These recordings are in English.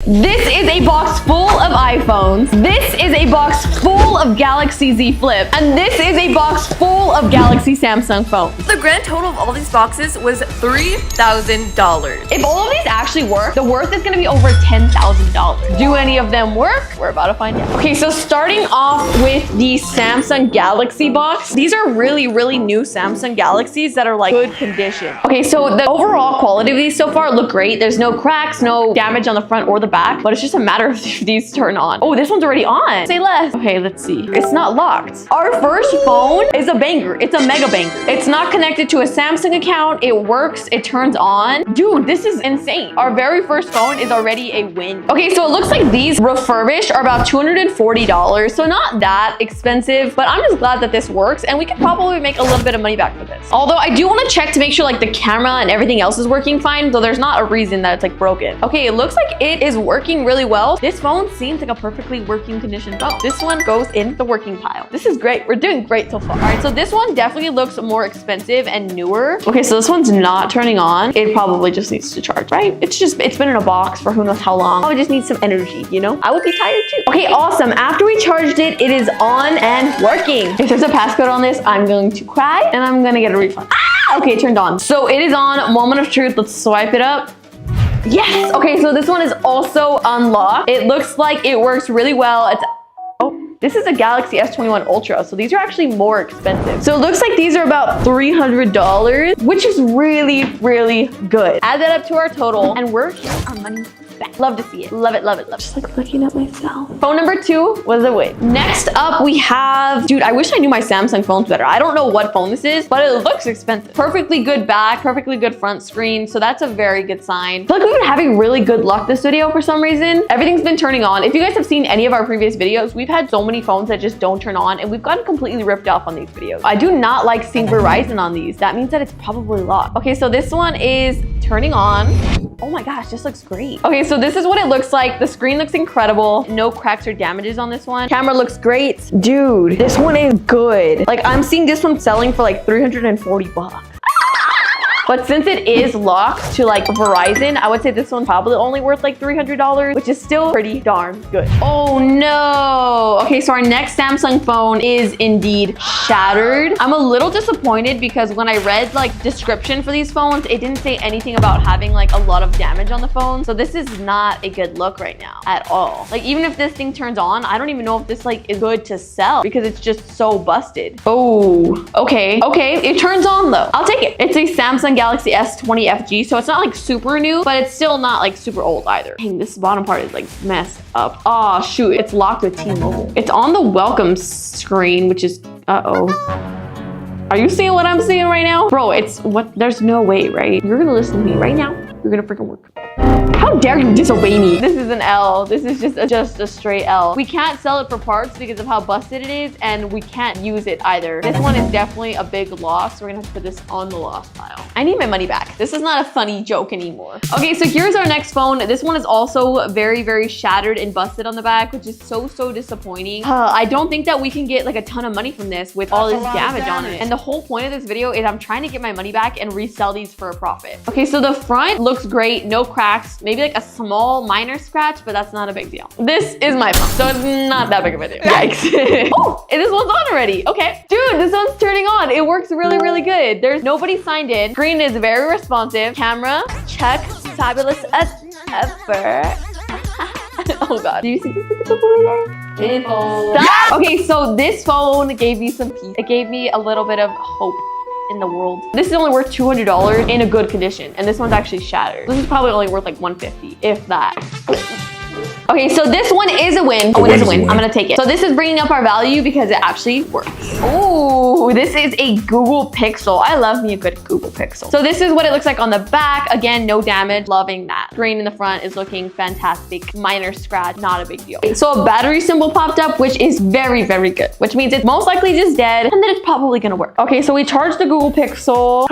This is a box full of iPhones. This is a box full of Galaxy Z Flip. And this is a box full of Galaxy Samsung phones. The grand total of all these boxes was $3,000. If all of these actually work, the worth is gonna be over $10,000. Do any of them work? We're about to find out. Okay, so starting off with the Samsung Galaxy box. These are really, really new Samsung Galaxies that are like good condition. Okay, so the overall quality of these so far look great. There's no cracks, no damage on the front or the back, but it's just a matter of if these turn on. Oh, this one's already on. Say less. Okay, let's see. It's not locked. Our first phone is a banger. It's a mega banger. It's not connected to a Samsung account. It works. It turns on. Dude, this is insane. Our very first phone is already a win. Okay, so it looks like these refurbished are about $240. So not that expensive, but I'm just glad that this works and we could probably make a little bit of money back for this. Although I do want to check to make sure like the camera and everything else is working fine, though there's not a reason that it's like broken. Okay, it looks like it is working really well. This phone seems like a perfectly working condition phone. This one goes in the working pile. This is great. We're doing great so far. All right, so this one definitely looks more expensive and newer. Okay, so this one's not turning on. It probably just needs to charge, right? It's been in a box for who knows how long. Oh, it just needs some energy, you know? I would be tired too. Okay, awesome. After we charged it, it is on and working. If there's a passcode on this, I'm going to cry and I'm gonna get a refund. Ah! Okay, it turned on. So it is on. Moment of truth. Let's swipe it up. Yes. Okay, so this one is also unlocked. It looks like it works really well. This is a Galaxy S21 Ultra, so these are actually more expensive. So it looks like these are about $300, which is really, really good. Add that up to our total, and we're getting our money back. Love to see it. Love it, love it, love it. Just like looking at myself. Phone number 2 was a win. Next up, we have, dude, I wish I knew my Samsung phones better. I don't know what phone this is, but it looks expensive. Perfectly good back, perfectly good front screen, so that's a very good sign. I feel like we've been having really good luck this video for some reason. Everything's been turning on. If you guys have seen any of our previous videos, we've had so many phones that just don't turn on, and we've gotten completely ripped off on these videos. I do not like seeing Verizon on these. That means that it's probably locked. Okay, so this one is turning on. Oh my gosh, this looks great. Okay, so this is what it looks like. The screen looks incredible. No cracks or damages on this one. Camera looks great. Dude, this one is good. Like, I'm seeing this one selling for like 340 bucks. But since it is locked to like Verizon, I would say this one's probably only worth like $300, which is still pretty darn good. Oh no. Okay, so our next Samsung phone is indeed shattered. I'm a little disappointed because when I read like description for these phones, it didn't say anything about having like a lot of damage on the phone. So this is not a good look right now at all. Like, even if this thing turns on, I don't even know if this like is good to sell because it's just so busted. Oh, okay. Okay, it turns on though. I'll take it. It's a Samsung Galaxy S20 FG, so it's not like super new, but it's still not like super old either. Dang, this bottom part is like messed up. Oh shoot, it's locked with T-Mobile. It's on the welcome screen, which is, uh-oh. Are you seeing what I'm seeing right now? Bro, it's what, there's no way, right? You're gonna listen to me right now. You're gonna freaking work. How dare you disobey me? This is an L. This is just a straight L. We can't sell it for parts because of how busted it is, and we can't use it either. This one is definitely a big loss. We're gonna have to put this on the loss pile. I need my money back. This is not a funny joke anymore. Okay, so here's our next phone. This one is also very, very shattered and busted on the back, which is so disappointing. I don't think that we can get like a ton of money from this with all this damage on it. And the whole point of this video is I'm trying to get my money back and resell these for a profit. Okay, so the front looks great. No cracks. Maybe like a small minor scratch, but that's not a big deal. This is my phone, so it's not that big of a deal. Yikes. Oh, and this one's on already. Okay. Dude, this one's turning on. It works really, really good. There's nobody signed in. Screen is very responsive. Camera, check. Fabulous as ever. Oh God. Do you see this little boy there? Stop. Okay, so this phone gave me some peace. It gave me a little bit of hope in the world. This is only worth $200 in a good condition, and this one's actually shattered. This is probably only worth like $150, if that. Okay, so this one is a win. A win is a win. I'm gonna take it. So this is bringing up our value because it actually works. Oh, this is a Google Pixel. I love me a good Google Pixel. So this is what it looks like on the back. Again, no damage. Loving that. Screen in the front is looking fantastic. Minor scratch, not a big deal. So a battery symbol popped up, which is very, very good, which means it's most likely just dead, and then it's probably gonna work. Okay, so we charged the Google Pixel.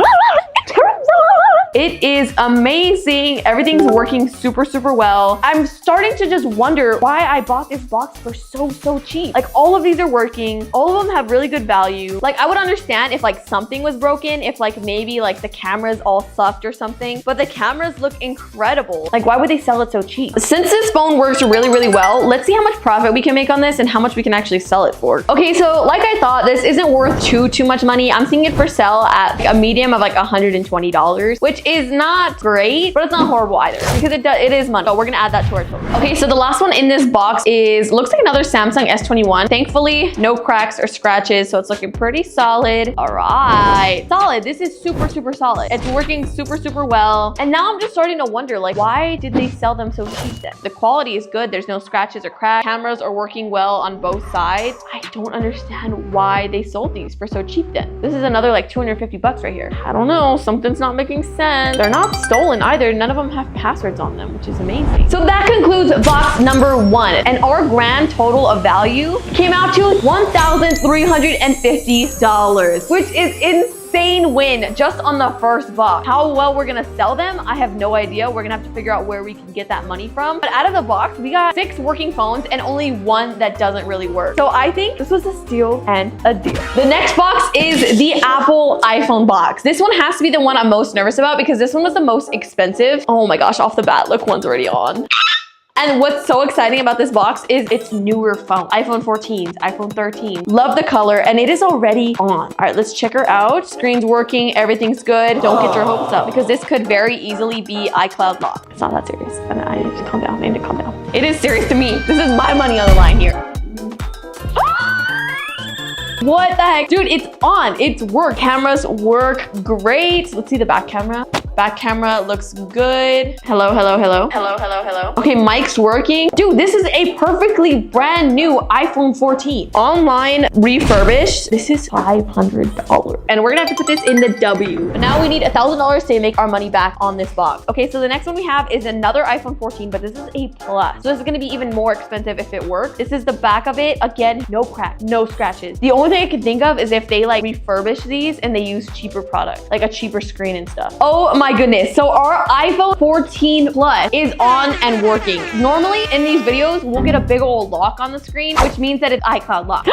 It is amazing. Everything's working super, super well. I'm starting to just wonder why I bought this box for so cheap. Like all of these are working. All of them have really good value. Like I would understand if like something was broken, if like maybe like the cameras all sucked or something, but the cameras look incredible. Like why would they sell it so cheap? Since this phone works really, really well, let's see how much profit we can make on this and how much we can actually sell it for. Okay, so like I thought, this isn't worth too much money. I'm seeing it for sale at a medium of like $120, which is not great, but it's not horrible either because it is money. So we're gonna add that to our total. Okay, so the last one in this box looks like another Samsung S21. Thankfully, no cracks or scratches, so it's looking pretty solid. All right, solid. This is super solid. It's working super well. And now I'm just starting to wonder, like, why did they sell them so cheap then? The quality is good. There's no scratches or cracks. Cameras are working well on both sides. I don't understand why they sold these for so cheap then. This is another like 250 bucks right here. I don't know. Something's not making sense. They're not stolen either. None of them have passwords on them, which is amazing. So that concludes box number 1. And our grand total of value came out to $1,350, which is insane win just on the first box. How well we're gonna sell them, I have no idea. We're gonna have to figure out where we can get that money from. But out of the box, we got 6 working phones and only 1 that doesn't really work. So I think this was a steal and a deal. The next box is the Apple iPhone box. This one has to be the one I'm most nervous about because this one was the most expensive. Oh my gosh, off the bat, look, one's already on. And what's so exciting about this box is it's newer phone. iPhone 14s, iPhone 13. Love the color and it is already on. All right, let's check her out. Screen's working, everything's good. Don't get your hopes up because this could very easily be iCloud lock. It's not that serious. I need to calm down, I need to calm down. It is serious to me. This is my money on the line here. What the heck? Dude, it's on. It's work. Cameras work great. Let's see the back camera. Back camera looks good. Hello. Okay, mic's working. Dude, this is a perfectly brand new iPhone 14. Online refurbished. This is $500. And we're gonna have to put this in the W. But now we need $1,000 to make our money back on this box. Okay, so the next one we have is another iPhone 14, but this is a Plus. So this is gonna be even more expensive if it works. This is the back of it. Again, no crack, no scratches. The only thing I can think of is if they like refurbish these and they use cheaper products, like a cheaper screen and stuff. Oh my goodness. So our iPhone 14 Plus is on and working. Normally in these videos, we'll get a big old lock on the screen, which means that it's iCloud lock.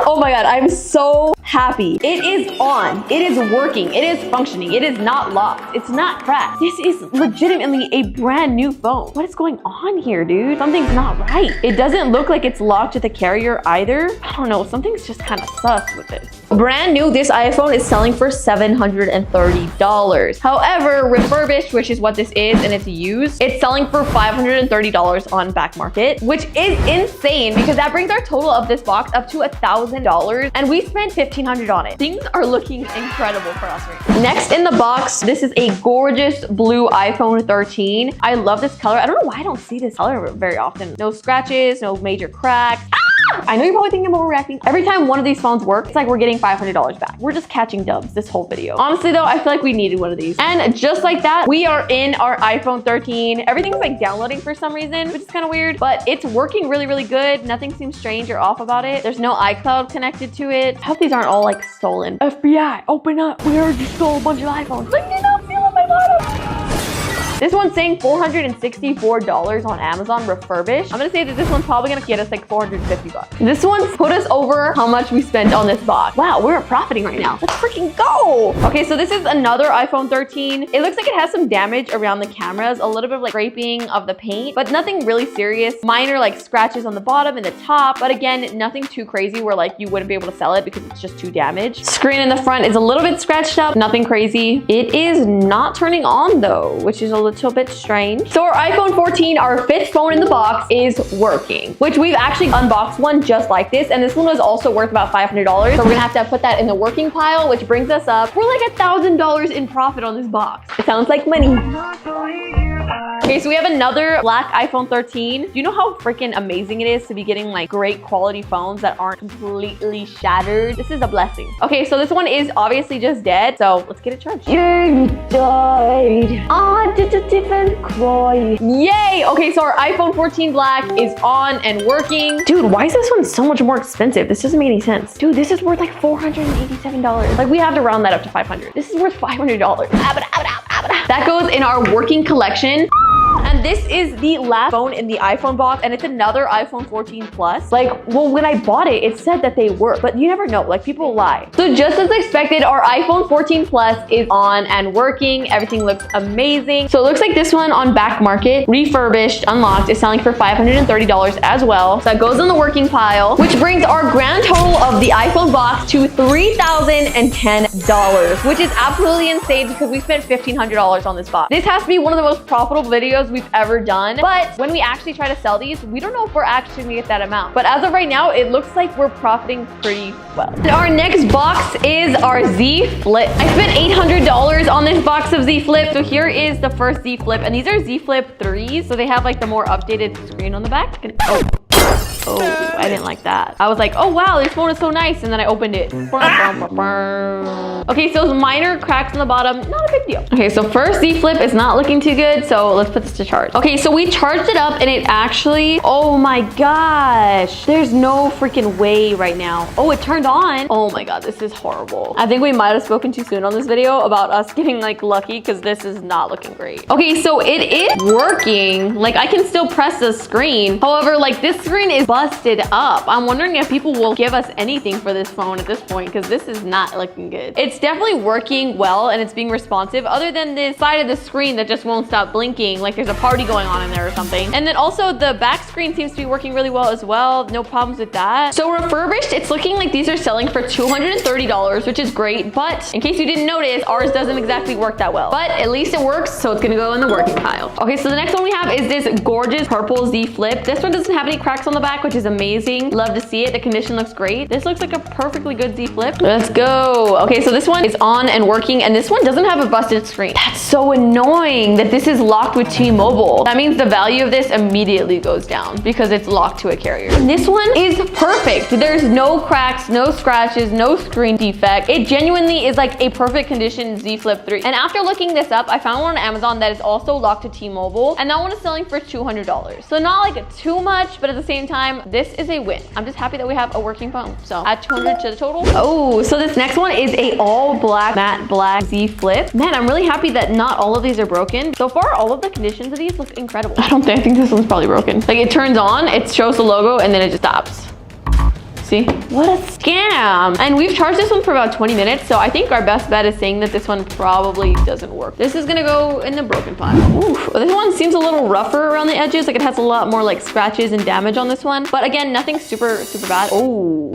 Oh my God, I'm so happy. It is on, it is working, it is functioning, it is not locked, it's not cracked. This is legitimately a brand new phone. What is going on here, dude? Something's not right. It doesn't look like it's locked to the carrier either. I don't know, something's just kind of sus with this. Brand new, this iPhone is selling for $730. However, refurbished, which is what this is, and it's used, it's selling for $530 on back market, which is insane because that brings our total of this box up to $1,000 and we spent $1,500 on it. Things are looking incredible for us right now. Next in the box, this is a gorgeous blue iPhone 13. I love this color. I don't know why I don't see this color very often. No scratches, no major cracks. I know you're probably thinking I'm overreacting. Every time one of these phones works, it's like we're getting $500 back. We're just catching dubs this whole video. Honestly though, I feel like we needed one of these. And just like that, we are in our iPhone 13. Everything's like downloading for some reason, which is kind of weird, but it's working really good. Nothing seems strange or off about it. There's no iCloud connected to it. I hope these aren't all like stolen. FBI, open up. We already stole a bunch of iPhones. I did not feel on my bottom. This one's saying $464 on Amazon refurbished. I'm gonna say that this one's probably gonna get us like 450 bucks. This one put us over how much we spent on this box. Wow, we're profiting right now. Let's freaking go. Okay, so this is another iPhone 13. It looks like it has some damage around the cameras, a little bit of like scraping of the paint, but nothing really serious. Minor like scratches on the bottom and the top, but again, nothing too crazy where like you wouldn't be able to sell it because it's just too damaged. Screen in the front is a little bit scratched up, nothing crazy. It is not turning on though, which is a little bit strange. So our iPhone 14, our 5th phone in the box, is working, which we've actually unboxed one just like this, and this one was also worth about $500. So we're gonna have to put that in the working pile, which brings us up, we're like $1,000 in profit on this box. It sounds like money. Okay, so we have another black iPhone 13. Do you know how freaking amazing it is to be getting like great quality phones that aren't completely shattered? This is a blessing. Okay, so this one is obviously just dead, so let's get it charged. You died. I did a different cry. Yay! Okay, so our iPhone 14 Black is on and working. Dude, why is this one so much more expensive? This doesn't make any sense. Dude, this is worth like $487. Like we have to round that up to 500. This is worth $500. That goes in our working collection. And this is the last phone in the iPhone box, and it's another iPhone 14 Plus. Like, well, when I bought it, it said that they work, but you never know. Like, people lie. So just as expected, our iPhone 14 Plus is on and working. Everything looks amazing. So it looks like this one on back market, refurbished, unlocked, is selling for $530 as well. So that goes in the working pile, which brings our grand total of the iPhone box to $3,010, which is absolutely insane because we spent $1,500 on this box. This has to be one of the most profitable videos we've ever done, but when we actually try to sell these, we don't know if we're actually gonna get that amount. But as of right now, it looks like we're profiting pretty well. And our next box is our Z Flip. I spent $800 on this box of Z Flip. So here is the first Z Flip, and these are Z Flip 3s. So they have like the more updated screen on the back. Oh, I didn't like that. I was like, oh wow, this phone is so nice. And then I opened it. Okay, so minor cracks on the bottom, not a big deal. Okay, so first Z Flip is not looking too good. So let's put this to charge. Okay, so we charged it up and it actually, oh my gosh, there's no freaking way right now. Oh, it turned on. Oh my God, this is horrible. I think we might have spoken too soon on this video about us getting like lucky because this is not looking great. Okay, so it is working. Like I can still press the screen. However, like this screen is busted up. I'm wondering if people will give us anything for this phone at this point because this is not looking good. It's definitely working well and it's being responsive other than this side of the screen that just won't stop blinking like there's a party going on in there or something. And then also the back screen seems to be working really well as well. No problems with that. So refurbished, it's looking like these are selling for $230, which is great. But in case you didn't notice, ours doesn't exactly work that well. But at least it works, so it's gonna go in the working pile. Okay, so the next one we have is this gorgeous purple Z Flip. This one doesn't have any cracks on the back, which is amazing. Love to see it. The condition looks great. This looks like a perfectly good Z Flip. Let's go. Okay, so this one is on and working, and this one doesn't have a busted screen. That's so annoying that this is locked with T-Mobile. That means the value of this immediately goes down because it's locked to a carrier. And this one is perfect. There's no cracks, no scratches, no screen defect. It genuinely is like a perfect condition Z Flip 3. And after looking this up, I found one on Amazon that is also locked to T-Mobile, and that one is selling for $200. So not like too much, but at the same time, this is a win. I'm just happy that we have a working phone. So add 200 to the total. Oh, so this next one is a all black, matte black Z Flip. Man, I'm really happy that not all of these are broken. So far, all of the conditions of these look incredible. I think this one's probably broken. Like it turns on, it shows the logo, and then it just stops. See? What a scam. And we've charged this one for about 20 minutes. So I think our best bet is saying that this one probably doesn't work. This is gonna go in the broken pile. Oof. This one seems a little rougher around the edges. Like it has a lot more like scratches and damage on this one. But again, nothing super bad. Oh.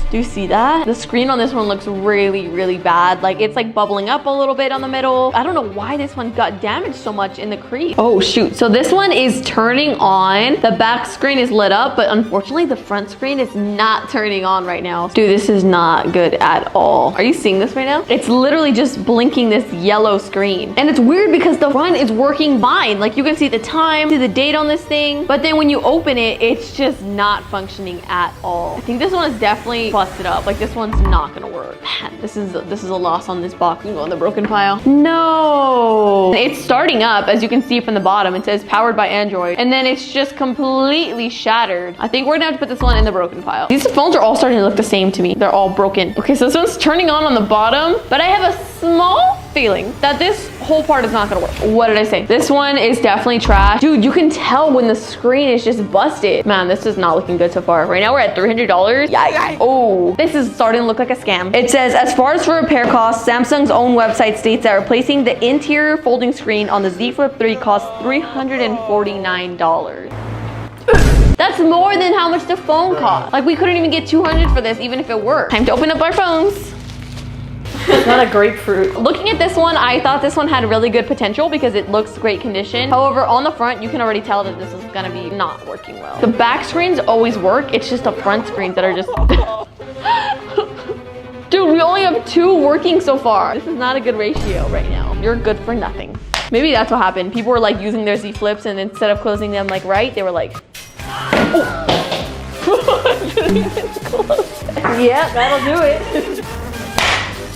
Do you see that? The screen on this one looks really, really bad. Like it's like bubbling up a little bit on the middle. I don't know why this one got damaged so much in the crease. Oh shoot. So this one is turning on. The back screen is lit up, but unfortunately the front screen is not turning on right now. Dude, this is not good at all. Are you seeing this right now? It's literally just blinking this yellow screen. And it's weird because the front is working fine. Like you can see the time, see the date on this thing, but then when you open it, it's just not functioning at all. I think this one is definitely busted up. Like this one's not gonna work. Man, this is a loss on this box. You go in the broken pile. No, it's starting up as you can see from the bottom. It says powered by Android, and then it's just completely shattered. I think we're gonna have to put this one in the broken pile. These phones are all starting to look the same to me. They're all broken. Okay, so this one's turning on the bottom, but I have a small feeling that this whole part is not gonna work. What did I say? This one is definitely trash. Dude, you can tell when the screen is just busted. Man, this is not looking good so far. Right now we're at $300. Yikes. Oh, this is starting to look like a scam. It says, as far as for repair costs, Samsung's own website states that replacing the interior folding screen on the Z Flip 3 costs $349. That's more than how much the phone cost. Like we couldn't even get $200 for this, even if it worked. Time to open up our phones. It's not a grapefruit. Looking at this one, I thought this one had really good potential because it looks great condition. However, on the front, you can already tell that this is gonna be not working well. The back screens always work. It's just the front screens that are just... Dude, we only have 2 working so far. This is not a good ratio right now. You're good for nothing. Maybe that's what happened. People were like using their Z Flips and instead of closing them like right, they were like, oh. Yeah, that'll do it.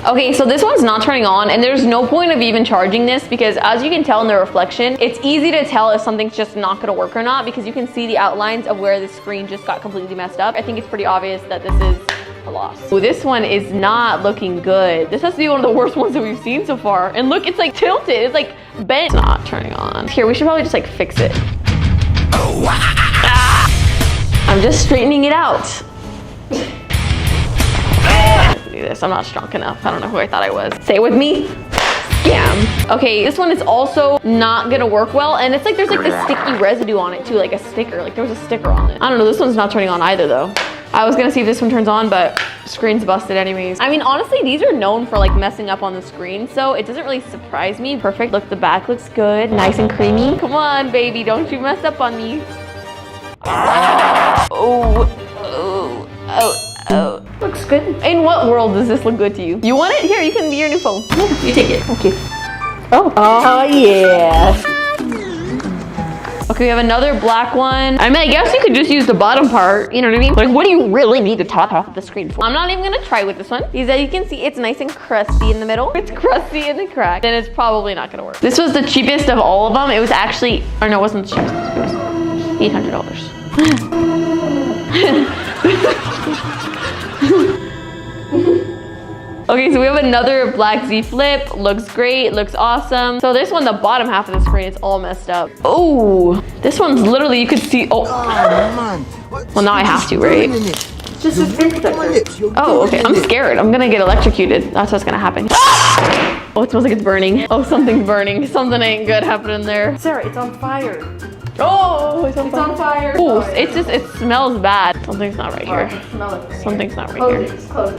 Okay, so this one's not turning on and there's no point of even charging this because as you can tell in the reflection, it's easy to tell if something's just not gonna work or not because you can see the outlines of where the screen just got completely messed up. I think it's pretty obvious that this is a loss. Ooh, this one is not looking good. This has to be one of the worst ones that we've seen so far. And look, it's like tilted, it's like bent. It's not turning on. Here, we should probably just like fix it. I'm just straightening it out. Do this. I'm not strong enough. I don't know who I thought I was. Say it with me. Scam. Okay, this one is also not gonna work well, and it's like there's like this sticky residue on it too, like a sticker. Like there was a sticker on it. I don't know. This one's not turning on either though. I was gonna see if this one turns on, but screen's busted anyways. I mean, honestly, these are known for like messing up on the screen, so it doesn't really surprise me. Perfect. Look, the back looks good, nice and creamy. Come on, baby, don't you mess up on me. Oh, oh, oh. Oh, looks good. In what world does this look good to you? You want it? Here, you can be your new phone. You take it. Okay. Oh yeah. Okay, we have another black one. I mean, I guess you could just use the bottom part. You know what I mean? Like, what do you really need the top half of the screen for? I'm not even gonna try with this one because as you can see, it's nice and crusty in the middle. It's crusty in the crack. Then it's probably not gonna work. This was the cheapest of all of them. It was actually, or no, it wasn't the cheapest. It was $800. Okay, so we have another black Z Flip. Looks great, looks awesome. So this one, the bottom half of the screen is all messed up. Oh, this one's literally, you could see, oh. Man. Well, now I have to, right? It's just a screen protector. Oh, okay, I'm scared. I'm gonna get electrocuted. That's what's gonna happen. Oh, it smells like it's burning. Oh, something's burning. Something ain't good happening there. Sarah, it's on fire. Oh, it's on fire. Oh, Sorry. it smells bad. Something's not right here. Something's not right here. It's on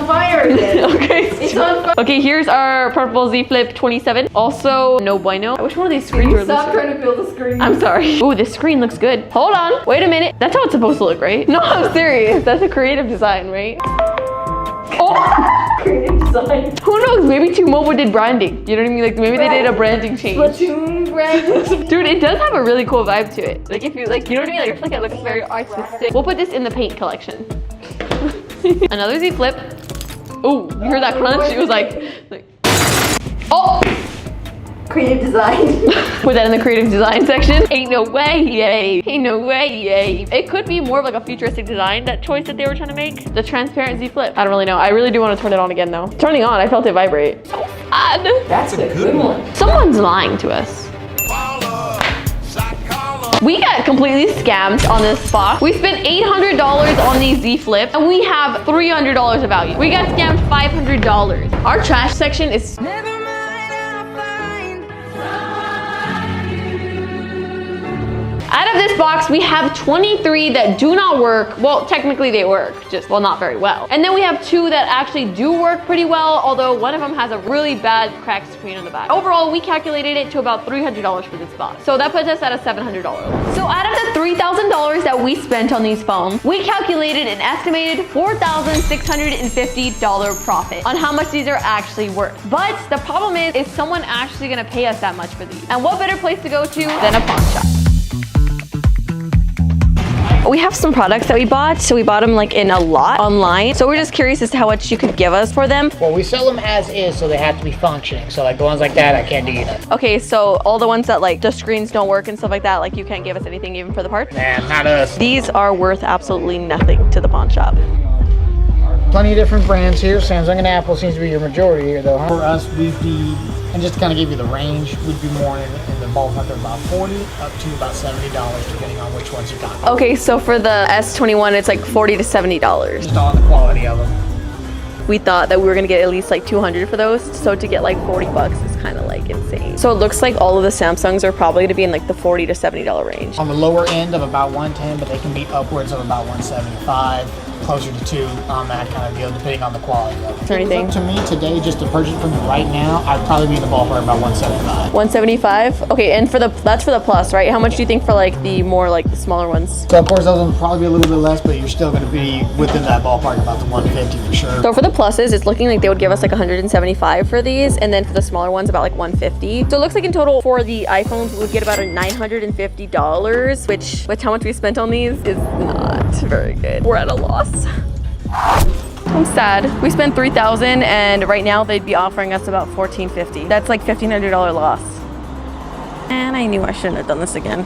fire again. Okay. It's on fire. Okay, here's our purple Z Flip 27. Also, no bueno. I wish one of these screens were Stop trying to feel the screen. I'm sorry. Ooh, this screen looks good. Hold on. Wait a minute. That's how it's supposed to look, right? No, I'm serious. That's a creative design, right? Oh! Creative design. Who knows? Maybe T-Mobile did branding. You know what I mean? Like maybe they did a branding change. Splatoon branding. Dude, it does have a really cool vibe to it. Like if you like, you know what I mean? Like I feel like it looks very artistic. We'll put this in the paint collection. Another Z Flip. Oh, you heard that crunch? It was like oh! Creative design. Put that in the creative design section. Ain't no way, yay. Ain't no way, yay. It could be more of like a futuristic design, that choice that they were trying to make. The transparent Z Flip. I don't really know. I really do want to turn it on again though. Turning on, I felt it vibrate. So odd. That's a good one. Someone's lying to us. We got completely scammed on this box. We spent $800 on these Z Flips and we have $300 of value. We got scammed $500. Our trash section is out of this box, we have 23 that do not work. Well, technically they work, just, well, not very well. And then we have 2 that actually do work pretty well, although one of them has a really bad cracked screen on the back. Overall, we calculated it to about $300 for this box. So that puts us at a $700 loss. So out of the $3,000 that we spent on these phones, we calculated an estimated $4,650 profit on how much these are actually worth. But the problem is someone actually gonna pay us that much for these? And what better place to go to than a pawn shop? We have some products that we bought, so we bought them like in a lot online. So we're just curious as to how much you could give us for them. Well, we sell them as is, so they have to be functioning. So like the ones like that, I can't do either. Okay, so all the ones that like the screens don't work and stuff like that, like you can't give us anything even for the parts? Nah, not us. These are worth absolutely nothing to the pawn shop. Plenty of different brands here. Samsung and Apple seems to be your majority here though, huh? For us, we'd be, and just to kind of give you the range, we'd be more in the ballpark of about $40 up to about $70 depending on which ones you got. Okay, so for the S21, it's like $40 to $70. Just on the quality of them. We thought that we were gonna get at least like 200 for those, so to get like 40 bucks is kind of like insane. So it looks like all of the Samsungs are probably to be in like the $40 to $70 range. On the lower end of about 110, but they can be upwards of about 175. Closer to 2 on that kind of deal, depending on the quality of it. Is there anything? To me today, just to purchase from you right now, I'd probably be in the ballpark about 175. 175? Okay, and that's for the plus, right? How much do you think for like the more like the smaller ones? So of course those will probably be a little bit less, but you're still going to be within that ballpark about the 150 for sure. So for the pluses, it's looking like they would give us like 175 for these, and then for the smaller ones about like 150. $1450. So it looks like in total for the iPhones, we would get about a $950, which with how much we spent on these is not very good. We're at a loss. I'm sad. We spent $3,000 and right now they'd be offering us about $1450. That's like $1,500 loss. And I knew I shouldn't have done this again.